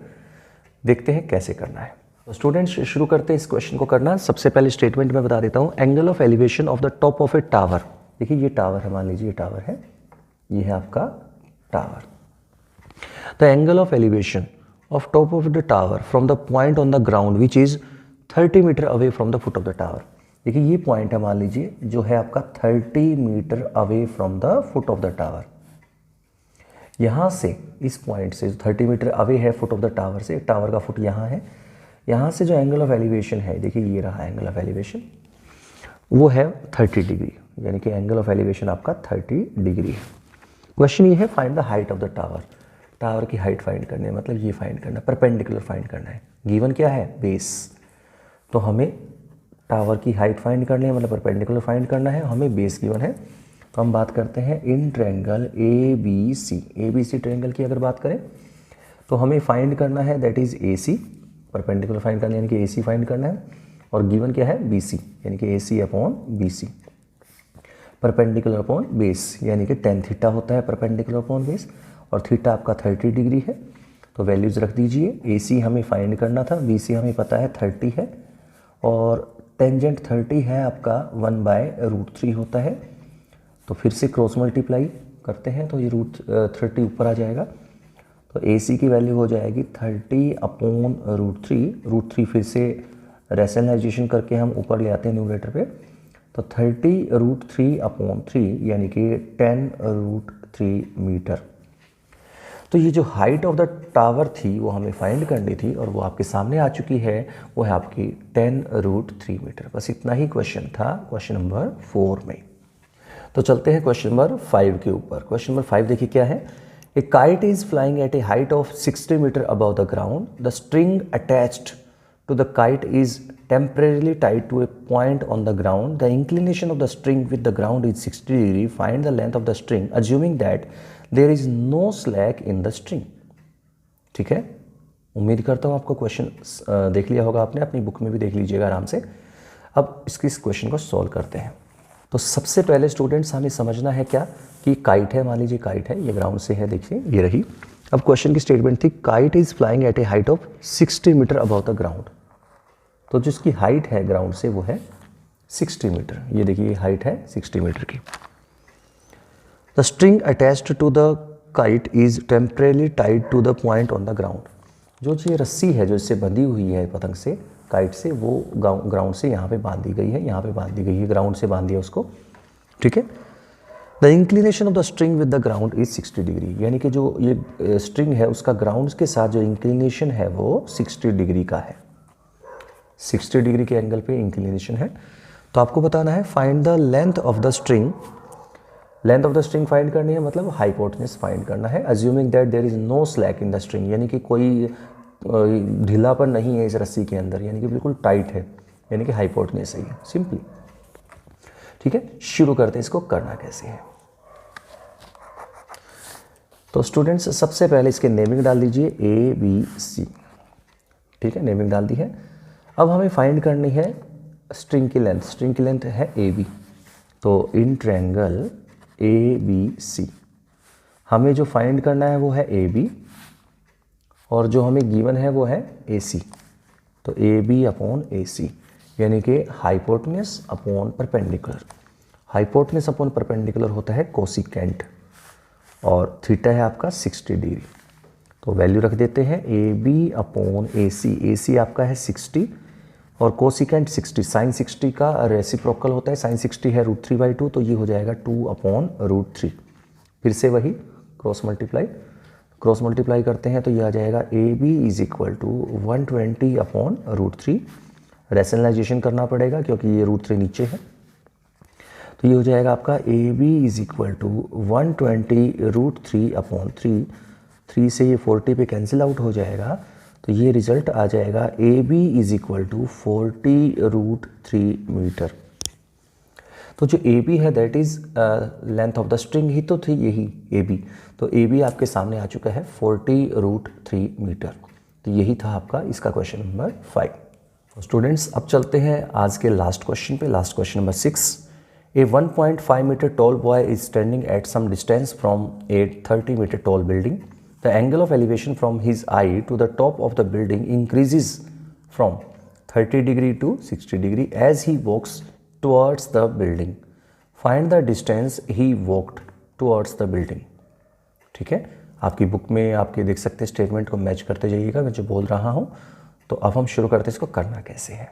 देखते हैं कैसे करना है। तो स्टूडेंट्स शुरू करते हैं इस क्वेश्चन को करना। सबसे पहले स्टेटमेंट में बता देता हूँ, angle of elevation of the top of a tower. देखिए ये टावर है, मान लीजिए ये टावर है, ये है आपका tower. The angle of elevation of top of the tower from the point on the ground which is 30 metre away from the foot of the tower. देखिए ये पॉइंट है, मान लीजिए, जो है आपका 30 metre away from the foot of the tower. यहाँ से, इस पॉइंट से 30 मीटर अवे है फुट ऑफ द टावर से, टावर का फुट यहाँ है, यहाँ से जो एंगल ऑफ एलिवेशन है, देखिए ये रहा एंगल ऑफ एलिवेशन, वो है 30 डिग्री, यानी कि एंगल ऑफ एलिवेशन आपका 30 डिग्री है। क्वेश्चन ये है, find the height of the tower. Tower की हाइट फाइंड करनी है, मतलब ये फाइंड करना है, परपेंडिकुलर फाइंड करना है। गिवन क्या है, बेस, तो हमें टावर की हाइट फाइंड करनी है, मतलब परपेंडिकुलर फाइंड करना है, हमें बेस गिवन है। तो हम बात करते हैं in triangle A B C triangle की अगर बात करें तो हमें फाइंड करना है, that is A C, perpendicular find करना है, यानी कि ए सी फाइंड करना है, और गिवन क्या है, बी सी, यानी कि A C upon B C, perpendicular upon base, यानी कि tan थीटा होता है परपेंडिकुलर अपॉन बेस, और थीटा आपका 30 डिग्री है। तो वैल्यूज़ रख दीजिए। ए सी हमें फाइंड करना था, बी सी हमें पता है 30 है, और टेंजेंट 30 है आपका 1/√3 होता है। तो फिर से क्रॉस मल्टीप्लाई करते हैं, तो ये √30 ऊपर आ जाएगा। तो ए सी की वैल्यू हो जाएगी 30 अपॉन √3 फिर से रैशनलाइजेशन करके हम ऊपर ले आते हैं न्यूमरेटर पे। तो 30√3 अपॉन 3 यानी कि 10√3 मीटर। तो ये जो हाइट ऑफ द टावर थी वो हमें फाइंड करनी थी, और वो आपके सामने आ चुकी है, वो है आपकी 10√3 मीटर। बस इतना ही क्वेश्चन था क्वेश्चन नंबर 4 में। तो चलते हैं क्वेश्चन नंबर 5 के ऊपर। क्वेश्चन नंबर 5 देखिए क्या है, a kite is flying at a height of 60 metre above the ground, the string attached to the kite is temporarily tied to a point on the ground. The inclination of the string with the ground is 60 degree. Find the length of the string assuming that there is no slack in the string. ठीक है, उम्मीद करता हूँ आपको question देख लिया होगा आपने, अपनी बुक में भी देख लीजिएगा आराम से। अब इस क्वेश्चन को सॉल्व करते हैं। तो सबसे पहले स्टूडेंट्स हमें समझना है क्या, कि काइट है, मान लीजिए काइट है, ये ग्राउंड से है, देखिए ये रही। अब क्वेश्चन की स्टेटमेंट थी, kite is flying at a height of 60 metre above the ground. तो जिसकी हाइट है ग्राउंड से वो है 60 मीटर। ये देखिए हाइट है 60 मीटर की। The string attached to the kite is temporarily tied to the point on the ground. जो ये रस्सी है जो इससे बंधी हुई है पतंग से, काइट से, वो ग्राउंड से यहाँ पे बांध दी गई है, यहाँ पे बांध दी गई है, ग्राउंड से बांध दिया उसको। ठीक है, the inclination of the string with the ground is 60 degree, यानी कि जो ये स्ट्रिंग है उसका ग्राउंड के साथ जो इंक्लिनेशन है वो 60 डिग्री का है। 60 डिग्री के एंगल पे इंक्लिनेशन है। तो आपको बताना है, find the length of the string. Length of the string find करनी है, मतलब हाइपोटेन्यूज फाइंड करना है। Assuming that there is no slack in the string, यानी कि कोई ढीलापन नहीं है इस रस्सी के अंदर, यानी कि बिल्कुल टाइट है, यानी कि हाइपोटेन्यूज सही है, सिंपली। ठीक है, शुरू करते हैं इसको करना कैसे है। तो स्टूडेंट्स सबसे पहले इसके नेमिंग डाल दीजिए ABC। ठीक है, नेमिंग डाल दी है। अब हमें फाइंड करनी है स्ट्रिंग की लेंथ। स्ट्रिंग की लेंथ है AB। तो इन ट्रायंगल ABC हमें जो फाइंड करना है वो है AB, और जो हमें गिवन है वो है AC। तो AB अपॉन AC, यानी कि hypotenuse upon perpendicular. Hypotenuse upon perpendicular होता है कोसिकेंट, और थीटा है आपका 60 डिग्री। तो वैल्यू रख देते हैं AB अपॉन AC। AC आपका है 60 और कोसिकेंट 60। साइन 60 का रेसिप्रोकल होता है, साइन 60 है √3/2, तो ये हो जाएगा 2 अपॉन √3। फिर से वही क्रॉस मल्टीप्लाई करते हैं, तो ये आ जाएगा AB is equal to 120 upon √3। Rationalisation करना पड़ेगा क्योंकि ये √3 नीचे है। तो ये हो जाएगा आपका AB is equal to 120 √3 upon 3। 3 से ये 40 पे कैंसिल आउट हो जाएगा, तो ये रिजल्ट आ जाएगा AB is equal to 40 √3 metre. तो जो ए बी है that is length of the string ही तो थी यही ए बी, तो ए बी आपके सामने आ चुका है 40√3 मीटर। तो यही था आपका इसका क्वेश्चन नंबर 5। तो स्टूडेंट्स अब चलते हैं आज के लास्ट क्वेश्चन पे, last question number 6। A 1.5 metre tall boy is standing at some distance from a 30 metre tall building. The angle of elevation from his eye to the top of the building increases from 30 degree to 60 degree as he walks towards the building. Find the distance he walked towards the building. ठीक है, आपकी book में आपके देख सकते हैं, statement को match करते जाइएगा मैं जो बोल रहा हूँ। तो अब हम शुरू करते हैं इसको करना कैसे है।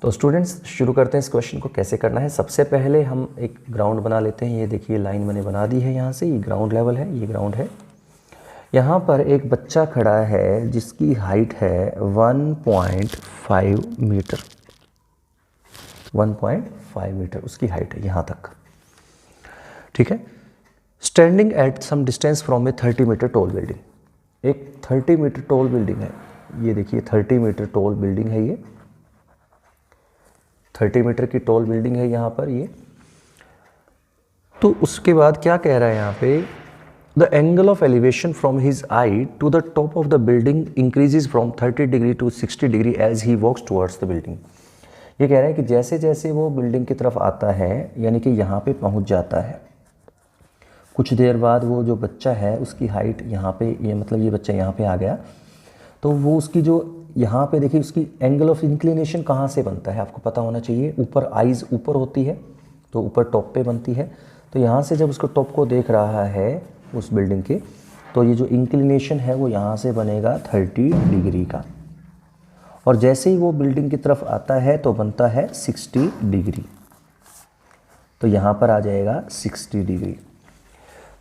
तो स्टूडेंट्स शुरू करते हैं इस क्वेश्चन को कैसे करना है। सबसे पहले हम एक ग्राउंड बना लेते हैं। ये देखिए लाइन मैंने बना दी है यहाँ से, ये ग्राउंड लेवल है, ये ग्राउंड है। यहाँ पर एक बच्चा खड़ा है जिसकी हाइट है 1.5 मीटर, 1.5 मीटर उसकी हाइट है यहाँ तक। ठीक है, standing at some distance from a 30 metre tall building. एक 30 मीटर टॉल बिल्डिंग है, ये देखिए 30 मीटर टॉल बिल्डिंग है, ये 30 मीटर की टॉल बिल्डिंग है यहाँ पर ये। तो उसके बाद क्या कह रहा है यहाँ पे, the angle of elevation from his eye to the top of the building increases from 30 degree to 60 degree as he walks towards the building. ये कह रहा है कि जैसे जैसे वो बिल्डिंग की तरफ आता है, यानी कि यहाँ पे पहुँच जाता है, कुछ देर बाद वो जो बच्चा है उसकी हाइट यहाँ पे, ये मतलब ये बच्चा यहाँ पे आ गया, तो वो उसकी जो यहाँ पे देखिए उसकी एंगल ऑफ इंक्लिनेशन कहाँ से बनता है आपको पता होना चाहिए। ऊपर आइज़ ऊपर होती है तो ऊपर टॉप पे बनती है। तो यहाँ से जब उसको टॉप को देख रहा है उस बिल्डिंग के, तो ये जो इंक्लिनेशन है वो यहाँ से बनेगा 30 डिग्री का, और जैसे ही वो बिल्डिंग की तरफ आता है तो बनता है 60 डिग्री। तो यहाँ पर आ जाएगा 60 डिग्री।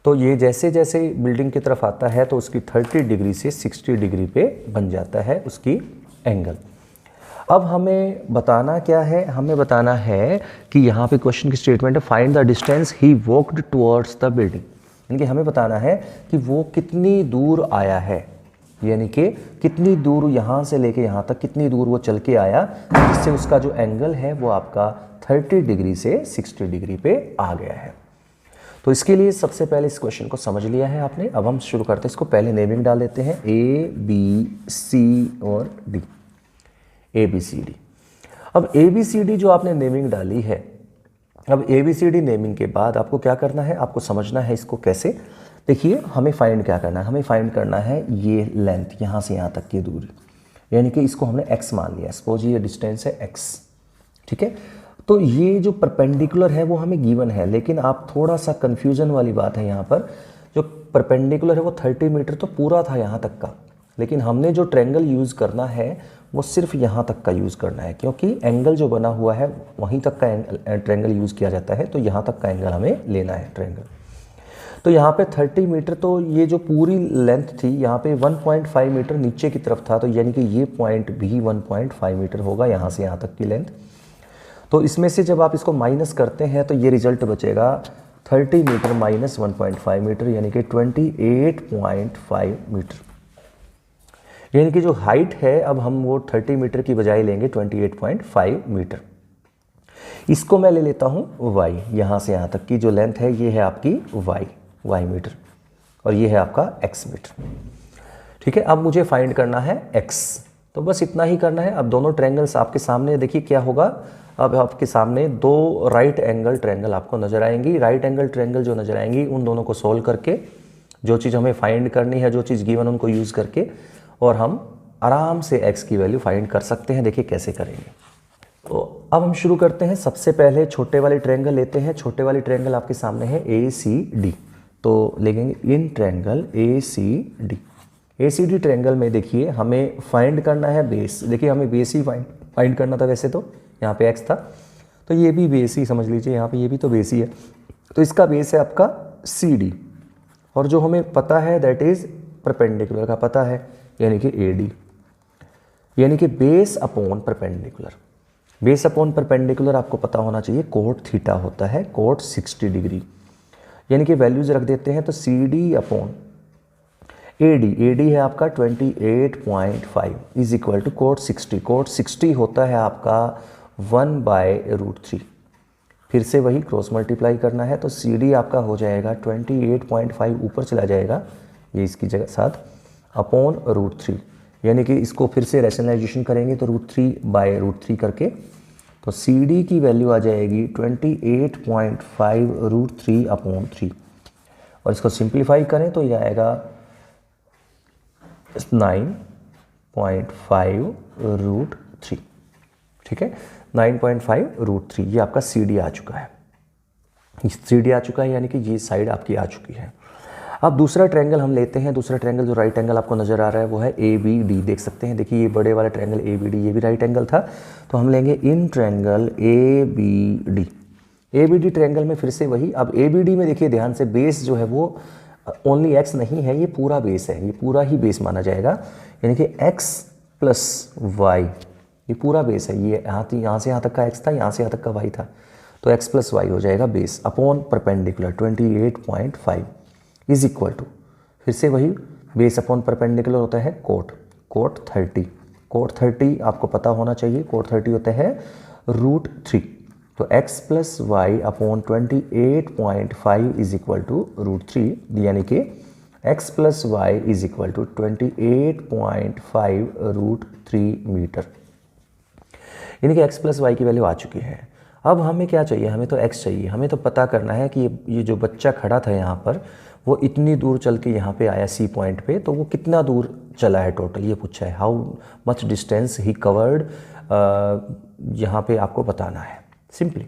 तो ये जैसे जैसे बिल्डिंग की तरफ आता है तो उसकी 30 डिग्री से 60 डिग्री पे बन जाता है उसकी एंगल। अब हमें बताना क्या है, हमें बताना है कि यहाँ पे क्वेश्चन की स्टेटमेंट है find the distance he walked towards the building, यानी कि हमें बताना है कि वो कितनी दूर आया है, यानी कि कितनी दूर यहाँ से लेके यहाँ तक कितनी दूर वो चल के आया, जिससे उसका जो एंगल है वो आपका 30 डिग्री से 60 डिग्री पे आ गया है। तो इसके लिए सबसे पहले इस क्वेश्चन को समझ लिया है आपने। अब हम शुरू करते हैं, इसको पहले नेमिंग डाल देते हैं A B C और D, A B C D। अब A B C D जो आपने नेमिंग डाली है, अब A B C D naming के बाद आपको क्या करना है, आपको समझना है इसको कैसे। देखिए हमें फाइंड क्या करना है, हमें फाइंड करना है ये लेंथ यहाँ से यहाँ तक की दूरी, यानी कि इसको हमने x मान लिया। सपोज ये डिस्टेंस है x, ठीक है। तो ये जो परपेंडिकुलर है वो हमें गिवन है, लेकिन आप थोड़ा सा कन्फ्यूज़न वाली बात है यहाँ पर। जो परपेंडिकुलर है वो 30 मीटर तो पूरा था यहाँ तक का, लेकिन हमने जो ट्रायंगल यूज़ करना है वो सिर्फ यहाँ तक का यूज़ करना है, क्योंकि एंगल जो बना हुआ है वहीं तक का ट्रायंगल यूज़ किया जाता है। तो यहाँ तक का एंगल हमें लेना है ट्रायंगल। तो यहाँ पे 30 मीटर, तो ये जो पूरी लेंथ थी यहाँ पे 1.5 मीटर नीचे की तरफ था, तो यानी कि ये पॉइंट भी 1.5 मीटर होगा यहाँ से यहाँ तक की लेंथ। तो इसमें से जब आप इसको माइनस करते हैं तो ये रिजल्ट बचेगा 30 मीटर माइनस 1.5 मीटर, यानी कि 28.5 मीटर। यानी कि जो हाइट है अब हम वो 30 मीटर की बजाय लेंगे 28.5 मीटर। इसको मैं ले लेता हूँ y, यहाँ से यहाँ तक की जो लेंथ है ये है आपकी y मीटर, और ये है आपका x मीटर। ठीक है, अब मुझे फाइंड करना है x, तो बस इतना ही करना है। अब दोनों ट्रायंगल्स आपके सामने, देखिए क्या होगा, अब आपके सामने दो राइट एंगल ट्रायंगल आपको नजर आएंगी। राइट एंगल ट्रायंगल जो नजर आएंगी उन दोनों को सोल्व करके जो चीज़ हमें फाइंड करनी है, जो चीज़ गिवन उनको यूज़ करके, और हम आराम से x की वैल्यू फाइंड कर सकते हैं। देखिए कैसे करेंगे। तो अब हम शुरू करते हैं। सबसे पहले छोटे वाले ट्रायंगल लेते हैं। छोटे वाले ट्रायंगल आपके सामने है ACD, तो लेंगे in triangle ACD। ACD triangle में देखिए हमें फाइंड करना है बेस। देखिए हमें बेस ही फाइंड करना था, वैसे तो यहाँ पे x था, तो ये भी बेस ही समझ लीजिए, यहाँ पे ये भी तो बेस ही है। तो इसका बेस है आपका CD, और जो हमें पता है दैट इज़ परपेंडिकुलर का पता है, यानी कि AD, यानी कि base upon perpendicular. Base upon perpendicular आपको पता होना चाहिए कोट थीटा होता है, कोट 60 डिग्री, यानी कि वैल्यूज रख देते हैं। तो CD अपॉन AD है आपका 28.5 is equal to cot 60। Cot 60 होता है आपका 1/√3, फिर से वही क्रॉस मल्टीप्लाई करना है, तो सी डी आपका हो जाएगा 28.5 ऊपर चला जाएगा ये इसकी जगह साथ अपॉन √3, यानी कि इसको फिर से रैशनलाइजेशन करेंगे तो √3/√3 करके, तो सी डी की वैल्यू आ जाएगी 28.5 √3/3, और इसको सिंप्लीफाई करें तो ये आएगा 9.5 √3। ठीक है, 9.5 √3 ये आपका सी डी आ चुका है, सी डी आ चुका है, यानी कि ये साइड आपकी आ चुकी है। अब दूसरा ट्रायंगल हम लेते हैं। दूसरा ट्रायंगल जो राइट एंगल आपको नज़र आ रहा है वो है ए बी डी। देख सकते हैं, देखिए ये बड़े वाला ट्रायंगल ए बी डी, ये भी राइट एंगल था, तो हम लेंगे in triangle A B D. A B D triangle में फिर से वही, अब ए बी डी में देखिए ध्यान से, बेस जो है वो ओनली एक्स नहीं है, ये पूरा बेस है, ये पूरा ही बेस माना जाएगा, यानी कि एक्स प्लस वाई, ये पूरा बेस है। ये यहाँ से यहाँ तक का एक्स था, यहाँ से यहाँ तक का वाई था, तो एक्स प्लस वाई हो जाएगा base upon perpendicular 28.5 is equal to, फिर से वही बेस अपॉन परपेंडिकुलर होता है कोट 30। कोट 30 आपको पता होना चाहिए, कोट 30 होता है √3, तो x plus Y upon 28.5 is equal to √3, यानी कि x plus Y is equal to 28.5 √3 metre, यानी कि x प्लस वाई की वैल्यू आ चुकी है। अब हमें क्या चाहिए, हमें तो x चाहिए, हमें तो पता करना है कि ये जो बच्चा खड़ा था यहाँ पर वो इतनी दूर चल के यहाँ पे आया सी पॉइंट पे, तो वो कितना दूर चला है टोटल, ये पूछा है, how much distance he covered, यहाँ पे आपको बताना है सिंपली।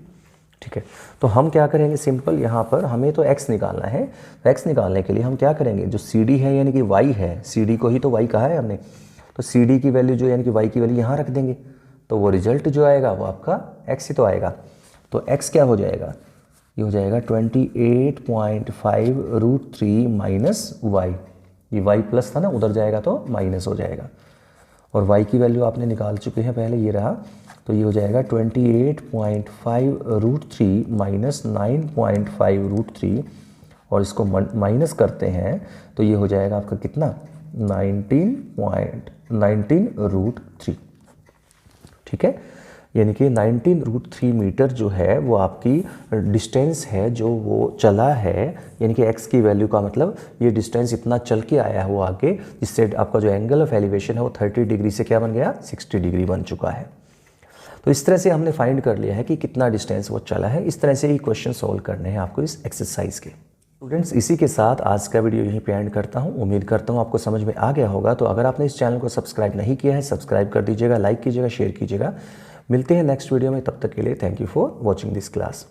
ठीक है, तो हम क्या करेंगे, सिंपल यहाँ पर हमें तो x निकालना है, तो x निकालने के लिए हम क्या करेंगे, जो सी डी है यानी कि y है, सी डी को ही तो y कहा है हमने, तो सी डी की वैल्यू जो यानी कि y की वैल्यू यहाँ रख देंगे, तो वो रिजल्ट जो आएगा वो आपका x ही तो आएगा। तो x क्या हो जाएगा, ये हो जाएगा 28.5 √3 माइनस वाई, ये y प्लस था ना, उधर जाएगा तो माइनस हो जाएगा, और y की वैल्यू आपने निकाल चुके हैं पहले, ये रहा, तो ये हो जाएगा 28.5 √3 माइनस 9.5 √3, और इसको माइनस करते हैं तो ये हो जाएगा आपका कितना 19 √3। ठीक है, यानी कि 19 √3 मीटर जो है वो आपकी डिस्टेंस है जो वो चला है, यानी कि x की वैल्यू का मतलब ये डिस्टेंस इतना चल के आया है वो आगे, जिससे आपका जो एंगल ऑफ एलिवेशन है वो 30 डिग्री से क्या बन गया, 60 डिग्री बन चुका है। तो इस तरह से हमने फाइंड कर लिया है कि कितना डिस्टेंस वो चला है। इस तरह से ही क्वेश्चन सॉल्व करने हैं आपको इस एक्सरसाइज के। स्टूडेंट्स, इसी के साथ आज का वीडियो यहीं पे एंड करता हूँ। उम्मीद करता हूँ आपको समझ में आ गया होगा। तो अगर आपने इस चैनल को सब्सक्राइब नहीं किया है, सब्सक्राइब कर दीजिएगा, लाइक कीजिएगा, शेयर कीजिएगा। मिलते हैं नेक्स्ट वीडियो में, तब तक के लिए thank you for watching this class.